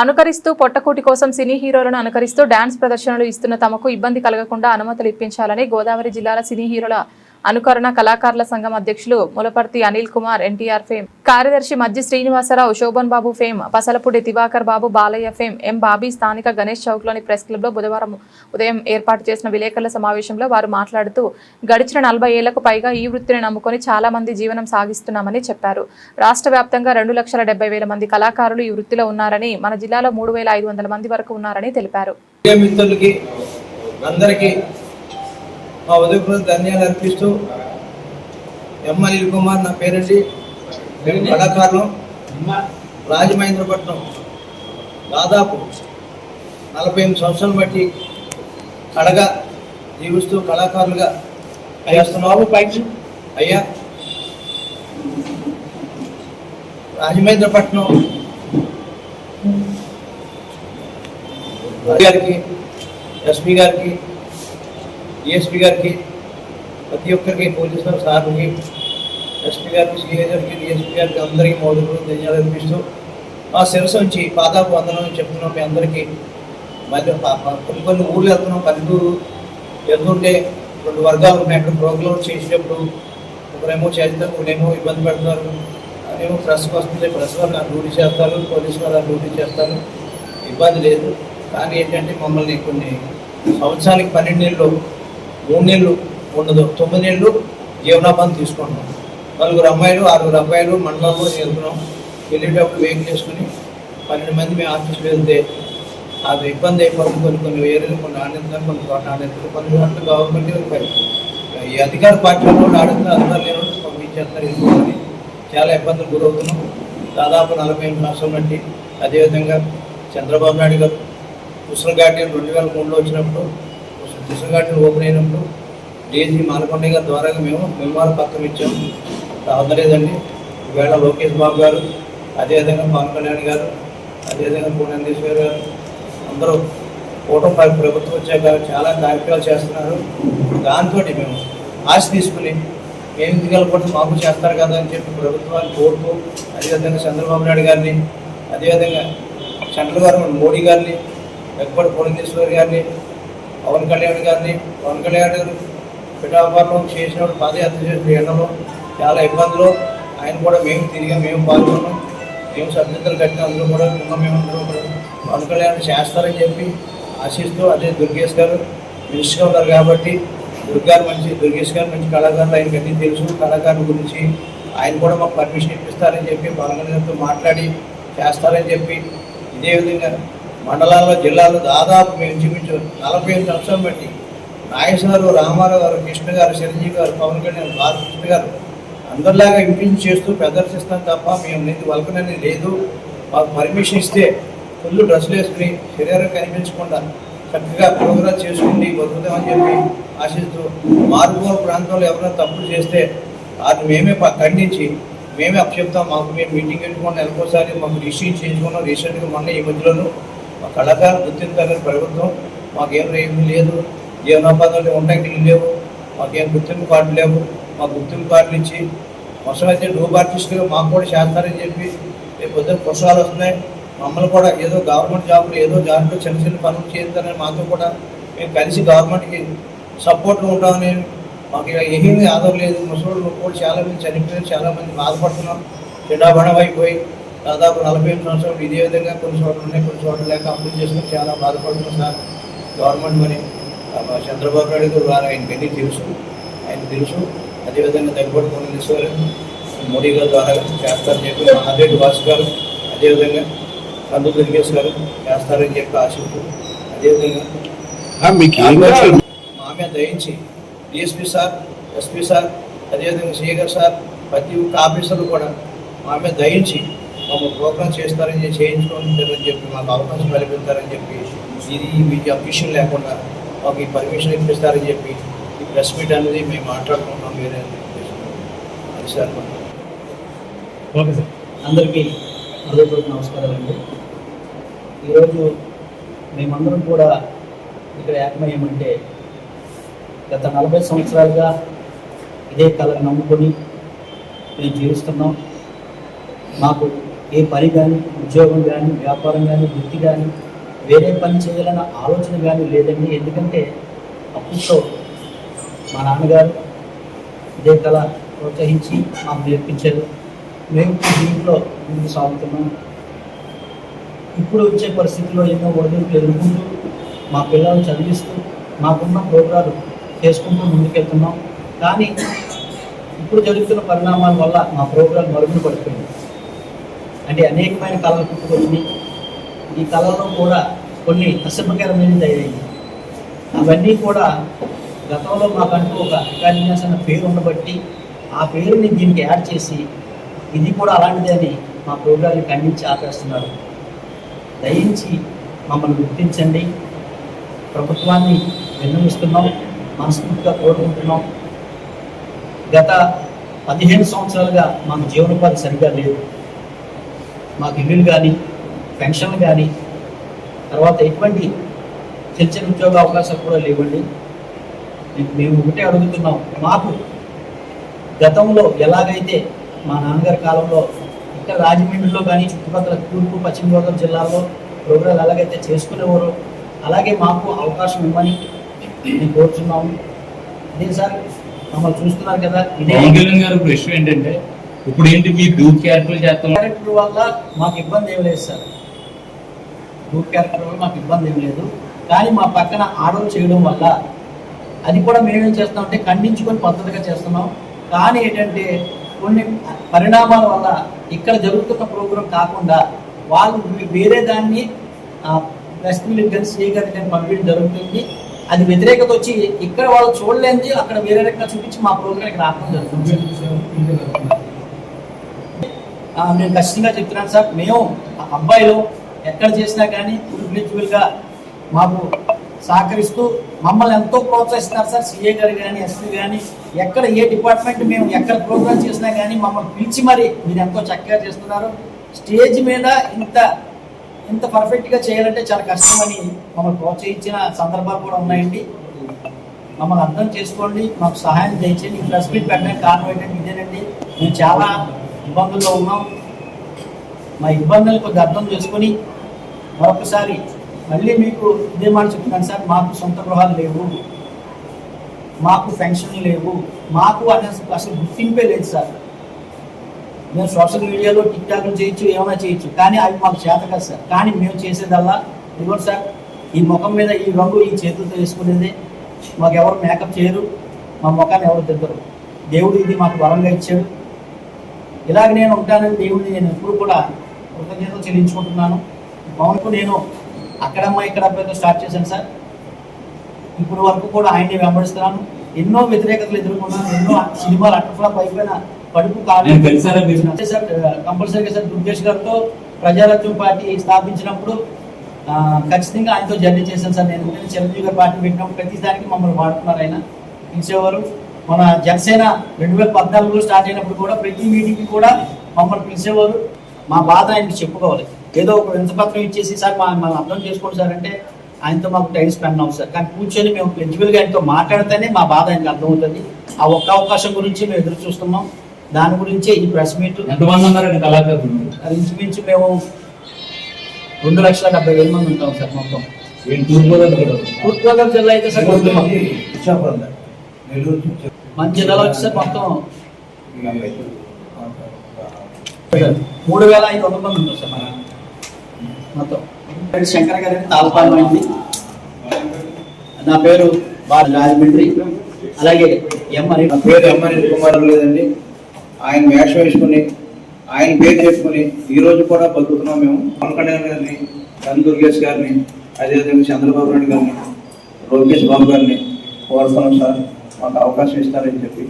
అనుకరిస్తూ పొట్టకూటి కోసం సినీ హీరోలను అనుకరిస్తూ డాన్స్ ప్రదర్శనలు ఇస్తున్న తమకు ఇబ్బంది కలగకుండా అనుమతులు ఇప్పించాలని గోదావరి జిల్లాల సినీ హీరోల అనుకరణ కళాకారుల సంఘం అధ్యక్షులు ములపర్తి అనిల్ కుమార్, ఎన్టీఆర్ ఫేమ్ కార్యదర్శి మజ్జి శ్రీనివాసరావు, శోభన్ బాబు ఫేమ్ పసలపూడి దివాకర్ బాబు, బాలయ్య ఫేమ్ ఎం బాబీ స్థానిక గణేష్ చౌక్లోని ప్రెస్ క్లబ్లో బుధవారం ఉదయం ఏర్పాటు చేసిన విలేకరుల సమావేశంలో వారు మాట్లాడుతూ గడిచిన 40 ఏళ్లకు పైగా ఈ వృత్తిని నమ్ముకొని చాలా మంది జీవనం సాగిస్తున్నామని చెప్పారు. రాష్ట్ర వ్యాప్తంగా 2,70,000 మంది కళాకారులు ఈ వృత్తిలో ఉన్నారని, మన జిల్లాలో 3,500 మంది వరకు ఉన్నారని తెలిపారు. మా ఉదయపూర్ ధన్యాలు అర్పిస్తూ ఎం అనిల్ కుమార్ నా పేరండి. మేము కళాకారులు రాజమహేంద్రపట్నం దాదాపు 48 సంవత్సరాలు బట్టి కళగా జీవిస్తూ కళాకారులుగా చేస్తున్నాము. అయ్యా రాజమహేంద్రపట్నం గారికి, ఎస్పీ గారికి, డిఎస్పీ గారికి, ప్రతి ఒక్కరికి, పోలీసు వారి సార్కి, ఎస్పీ గారికి, సిఐ గారికి, డిఎస్పీ గారికి అందరికీ మౌలిక ధన్యవాదాలు అర్పిస్తూ మా శిరస్సు నుంచి పాదాపు వందనం చెప్తున్నాం. మీ అందరికీ మళ్ళీ కొన్ని ఊళ్ళు వెళ్తున్నాం, పల్లెటూరు వెళ్తుంటే 2 వర్గాలు ఉన్నాయి. అక్కడ ప్రోగ్రామ్ చేసేటప్పుడు ఒకరేమో చేస్తారు, ఒకరేమో ఇబ్బంది పెడతారు, అదేమో ప్రెస్కి వస్తుంది, ప్రెస్ వారు నాకు డ్యూటీ చేస్తారు, పోలీసు వారు డ్యూటీ చేస్తారు, ఇబ్బంది లేదు. కానీ ఏంటంటే మమ్మల్ని కొన్ని సంవత్సరానికి 12 నెలలు, 3 నెలలు ఉండదు, 9 నెలలు జీవనాపాన్ని తీసుకుంటున్నాం. 4 అమ్మాయిలు 6 అబ్బాయిలు మండలంలో వెళ్తున్నాం. వెళ్ళేటప్పుడు వెహికల్ చేసుకుని 12 మంది మేము ఆఫీస్కి వెళ్తే అది ఇబ్బంది అయిపోతుంది. కొన్ని వేరేలు, కొన్ని ఆనందాలు, కొన్ని చోట ఆనందాలు, కొన్ని చోట్ల గవర్నమెంట్ ఈ అధికార పార్టీలో ఆడుతున్న అధికారులు లేని పంపించేస్తారు. వెళ్ళిపోతుంది, చాలా ఇబ్బందులు గురవుతున్నాం. దాదాపు 48 సంవత్సరాల బట్టి. అదేవిధంగా చంద్రబాబు నాయుడు గారు కృష్ణ గార్డెన్ 2003లో వచ్చినప్పుడు, కృష్ణ గార్డెన్ ఓపెన్ అయినప్పుడు డీజీ మాలకొండ గారి ద్వారా మేము మెమోర్ పత్రం ఇచ్చాము. రావలేదండి. ఈవేళ లోకేష్ బాబు గారు, అదేవిధంగా పవన్ కళ్యాణ్ గారు, అదేవిధంగా పూర్ణేశ్వర్ గారు అందరూ కూటమి ప్రభుత్వం వచ్చాక చాలా కార్యక్రమాలు చేస్తున్నారు. దాంతో మేము ఆశ తీసుకుని మేము ఇంటికెళ్ళకపోతే మాకు చేస్తారు కదా అని చెప్పి ప్రభుత్వాన్ని కోరుతూ, అదేవిధంగా చంద్రబాబు నాయుడు గారిని, అదేవిధంగా సెంట్రల్ గవర్నమెంట్ మోడీ గారిని, ఎక్కడ పూర్ణేశ్వర్ గారిని, పవన్ కళ్యాణ్ గారిని, పవన్ కళ్యాణ్ గారు పిఠాపురంలో చేసినప్పుడు పాదయాత్ర చేసిన ఎండలో చాలా ఇబ్బందులు ఆయన కూడా మేము తిరిగి మేము పాల్గొన్నాం. మేము సభ్యతలు కట్టిన అందులో కూడా మేమందరూ కూడా పవన్ కళ్యాణ్ చేస్తారని చెప్పి ఆశిస్తూ, అదే దుర్గేష్ గారు మినిస్టర్గా ఉన్నారు కాబట్టి దుర్గేష్ గారు మంచి కళాకారులు, ఆయనకి అన్నీ తెలుసు కళాకారుల గురించి. ఆయన కూడా మాకు పర్మిషన్ ఇప్పిస్తారని చెప్పి పవన్ కళ్యాణ్తో మాట్లాడి చేస్తారని చెప్పి, ఇదే విధంగా మండలాల్లో, జిల్లాలో దాదాపు మేము ఇంచుమించు 45 సంవత్సరాలు బట్టి నాగేశ్వరరావు, రామారావు గారు, కృష్ణ గారు, చిరంజీవి గారు, పవన్ కళ్యాణ్, బాలకృష్ణ గారు అందరిలాగా ఇంప్లిమెంట్ చేస్తూ ప్రదర్శిస్తాం తప్ప మేము నీకు వల్కననేది లేదు. మాకు పర్మిషన్ ఇస్తే ఫుల్ డ్రెస్సులు వేసుకుని శరీరం కనిపించకుండా చక్కగా ప్రోగ్రామ్ చేసుకుని బతుకుతామని చెప్పి ఆశిస్తూ, మారుమూల ప్రాంతంలో ఎవరైనా తప్పులు చేస్తే అది మేమే ఖండించి మేమే అప్పచెప్తాం. మాకు మేము మీటింగ్ పెట్టుకుని నెలకోసారి మాకు రిజిస్ట్రేషన్ చేయించుకున్నాం. రీసెంట్గా మొన్న ఈ మధ్యలోనూ మా కళాకారులు గుర్తించాలని ప్రభుత్వం మాకేం ఏమీ లేదు, జీవనోపాధులు ఉండడానికి లేవు, మాకేం గుర్తింపు కార్డులు లేవు. మాకు గుర్తింపు కార్డులు ఇచ్చి మొత్తం అయితే డూబ్ ఆర్టిస్టుగా మాకు కూడా చేస్తారని చెప్పి రేపు పొద్దున్న పుస్తకాలు వస్తున్నాయి. మమ్మల్ని కూడా ఏదో గవర్నమెంట్ జాబులు, ఏదో జాబ్లో చిన్న చిన్న పనులు చేస్తారని మాతో కూడా మేము కలిసి గవర్నమెంట్కి సపోర్ట్లో ఉంటామని. మాకు ఏమీ ఆధారం లేదు. ముసలి కూడా చాలామంది చనిపోయారు, చాలామంది బాధపడుతున్నాం. చెడాబడం అయిపోయి దాదాపు 45 సంవత్సరాలు ఇదే విధంగా కొన్ని చోట్ల ఉన్నాయి, కొన్ని చోట్ల లేక అప్పులు చేసుకుని చాలా బాధపడుతున్నాం సార్. గవర్నమెంట్ మరి చంద్రబాబు నాయుడు గారు వారు ఆయనకి అన్నీ తెలుసు, అదేవిధంగా దగ్గర పూర్ణేశ్వర్ మోడీ గారి ద్వారా చేస్తారని చెప్పి, మహాదేవి వాసు గారు, అదేవిధంగా కందు దుర్గేష్ గారు చేస్తారని చెప్పి ఆశిస్తూ, అదేవిధంగా మా మీద దయించి డిఎస్పీ సార్, ఎస్పీ సార్, అదేవిధంగా సిఐ గారు సార్, ప్రతి ఒక్క ఆఫీసర్లు కూడా మా మీద దయించి మాకు ప్రోగ్రామ్ చేస్తారని చేయించుకోని చెప్పి మాకు అవకాశం కల్పిస్తారని చెప్పి, ఇది మీకు అఫీషియల్ లేకుండా మాకు ఈ పర్మిషన్ ఇప్పిస్తారని చెప్పి ఈ ప్రెస్ మీట్ అనేది మేము మాట్లాడుకుంటున్నాం. వేరే అది సార్. Okay sir. అందరికీ హృదయపూర్వక నమస్కారాలండి. ఈరోజు మేమందరం కూడా ఇక్కడ ఏకమయ్యామంటే గత 40 సంవత్సరాలుగా ఇదే కళను నమ్ముకొని మేము జీవిస్తున్నాం. మాకు ఏ పని కానీ, ఉద్యోగం కానీ, వ్యాపారం కానీ, వృత్తి కానీ, వేరే పని చేయాలన్న ఆలోచన కానీ లేదండి. ఎందుకంటే అప్పట్లో మా నాన్నగారు ఇదే కళ ప్రోత్సహించి మాకు నేర్పించారు. మేము దీంట్లో ముందుకు సాగుతున్నాం. ఇప్పుడు వచ్చే పరిస్థితుల్లో ఎన్నో ఒడిదుడుకులు ఎదుర్కొంటూ మా పిల్లలను చదివిస్తూ మాకున్న ప్రోగ్రాలు చేసుకుంటూ ముందుకెళ్తున్నాం. కానీ ఇప్పుడు జరుగుతున్న పరిణామాల వల్ల మా ప్రోగ్రాం మరుగున పడిపోయింది. అంటే అనేకమైన కళలు పుట్టుకొచ్చింది. ఈ కళల్లో కూడా కొన్ని అసభ్యకరమైనది అయ్యాయి. అవన్నీ కూడా గతంలో మాకంటూ ఒక అకాడమియాస్ అన్న పేరు ఉండబట్టి ఆ పేరుని దీనికి యాడ్ చేసి ఇది కూడా అలాంటిదే అని మా ప్రోగ్రాన్ని ఖండించి ఆపేస్తున్నారు. దయించి మమ్మల్ని గుర్తించండి. ప్రభుత్వాన్ని విన్నవిస్తున్నాం, మనస్ఫూర్తిగా కోరుకుంటున్నాం. గత 15 సంవత్సరాలుగా మాకు జీవనోపాధి సరిగ్గా లేదు. మాకు ఇల్లులు కానీ, పెన్షన్లు కానీ, తర్వాత ఎటువంటి చిన్న చిన్న ఉద్యోగ అవకాశాలు కూడా లేవండి. మేము ఒకటే అడుగుతున్నాం, మాకు గతంలో ఎలాగైతే మా నాన్నగారి కాలంలో ఇక్కడ రాజమండ్రిలో కానీ చుట్టుపక్కల తూర్పు పశ్చిమ గోదావరి జిల్లాలో ప్రోగ్రాలు ఎలాగైతే చేసుకునేవారో అలాగే మాకు అవకాశం ఇవ్వమని మేము కోరుతున్నాము. అదే సార్ మమ్మల్ని చూస్తున్నారు కదా. ప్రశ్న ఏంటంటే ఇప్పుడు ఏంటి మీ డూప్ క్యారెక్టర్ చేస్తాం. క్యారెక్టర్ వల్ల మాకు ఇబ్బంది ఏం లేదు సార్. డూప్ క్యారెక్టర్ వల్ల మాకు ఇబ్బంది ఏం లేదు. కానీ మా పక్కన ఆర్డర్ చేయడం వల్ల అది కూడా మేమేం చేస్తామంటే ఖండించుకొని పద్ధతిగా చేస్తున్నాం. కానీ ఏంటంటే కొన్ని పరిణామాల వల్ల ఇక్కడ జరుగుతున్న ప్రోగ్రాం కాకుండా వాళ్ళు వేరే దాన్ని ప్రెస్ మీట్ కానీ సీఏ గారి కానీ పంపించడం జరుగుతుంది. అది వ్యతిరేకత వచ్చి ఇక్కడ వాళ్ళు చూడలేంది అక్కడ వేరే రకంగా చూపించి మా ప్రోగ్రాం ఇక్కడ రావడం జరుగుతుంది. నేను ఖచ్చితంగా చెప్తున్నాను సార్, మేము అబ్బాయిలు ఎక్కడ చేసినా కానీ ఇండివిజువల్గా మాకు సహకరిస్తూ మమ్మల్ని ఎంతో ప్రోత్సహిస్తున్నారు సార్. సిఏ గారు కానీ, ఎస్పీ కానీ, ఎక్కడ ఏ డిపార్ట్మెంట్ మేము ఎక్కడ ప్రోగ్రామ్ చేసినా కానీ మమ్మల్ని పిలిచి మరి మీరు ఎంతో చక్కగా చేస్తున్నారు. స్టేజ్ మీద ఇంత పర్ఫెక్ట్గా చేయాలంటే చాలా కష్టమని మమ్మల్ని ప్రోత్సహించిన సందర్భాలు కూడా ఉన్నాయండి. మమ్మల్ని అర్థం చేసుకోండి, మాకు సహాయం చేయించండి. ఈ ప్రెస్ మీట్ పెట్టడానికి కారణం ఏంటంటే ఇదేనండి, మేము చాలా ఇబ్బందుల్లో ఉన్నాం. మా ఇబ్బందులు కొద్దిగా అర్థం చేసుకొని మరొకసారి మళ్ళీ మీకు ఇదే మాట చెప్తున్నాను సార్, మాకు సొంత గృహాలు లేవు, మాకు పెన్షన్లు లేవు, మాకు అసలు గుర్తింపే లేదు సార్. మేము సోషల్ మీడియాలో టిక్ టాక్లు చేయొచ్చు, ఏమైనా చేయొచ్చు, కానీ అవి మాకు చేత కాదు సార్. కానీ మేము చేసేదల్లా ఇదిగోండి సార్, ఈ ముఖం మీద ఈ రంగు ఈ చేతులతో వేసుకునేదే. మాకు ఎవరు మేకప్ చేయరు, మా ముఖాన్ని ఎవరు తిద్దరు. దేవుడు ఇది మాకు వరంగా ఇచ్చాడు. ఇలాగ నేను ఉంటానని దేవుడిని నేను ఎప్పుడు కూడా కృతజ్ఞతలు చెల్లించుకుంటున్నాను. పవన్కు నేను అక్కడమ్మ ఇక్కడ అబ్బాయితో స్టార్ట్ చేశాను సార్. ఇప్పుడు వరకు కూడా ఆయన్ని వెంబడిస్తున్నాను. ఎన్నో వ్యతిరేకతలు ఎదుర్కొన్నాను. ఎన్నో సినిమాలు అట్టఫ్లాప్ అయిపోయిన కడుపు కాదు సార్. కంపల్సరీగా సార్ దుర్గేష్ గారితో ప్రజారాజ్యం పార్టీ స్థాపించినప్పుడు ఖచ్చితంగా ఆయనతో జర్నీ చేశాను సార్. నేను చిరంజీవి గారి పార్టీ పెట్టినప్పుడు ప్రతిదానికి మమ్మల్ని వాడుతున్నారు. ఆయన పిలిచేవారు. మన జనసేన 2014లో స్టార్ట్ అయినప్పుడు కూడా ప్రతి మీటింగ్కి కూడా మమ్మల్ని పిలిచేవారు. మా బాధ ఆయనకి చెప్పుకోవాలి. ఏదో ఒక వింతపత్రం ఇచ్చేసి సార్ మనం అర్థం చేసుకోండి సార్ అంటే ఆయనతో మాకు టైం స్పెండ్ అవ్వదు సార్. కానీ కూర్చొని మేము ప్రిన్సిపల్గా ఆయనతో మాట్లాడితేనే మా బాధ ఆయనకు అర్థమవుతుంది. ఆ ఒక్క అవకాశం గురించి మేము ఎదురు చూస్తున్నాం. దాని గురించే ఈ ప్రెస్ మీట్. అది ఇంచుమించు మేము 2,70,000 మంది ఉంటాం సార్ మొత్తం. తూర్పుగోదావరి జిల్లా అయితే సార్ మన జిల్లాలో వచ్చి సార్ మొత్తం 3,500 మంది ఉంటాం సార్ మన మొత్తం. శంకర్ గారి తాల్పాలెం అయింది. నా పేరు రాజమండ్రి. అలాగే నా పేరు ఎమ్మెల్యే కుమార్ లేదండి. ఆయన వేషం వేసుకుని ఆయన పేరు చెప్పుకుని ఈ రోజు కూడా బతుకుతున్నాం మేము. పవన్ కళ్యాణ్ గారిని, కన్ దుర్గేష్ గారిని, అదేవిధంగా చంద్రబాబు నాయుడు గారిని, లోకేష్ బాబు గారిని కోరుతున్నాం సార్, మాకు అవకాశం ఇస్తారని చెప్పి.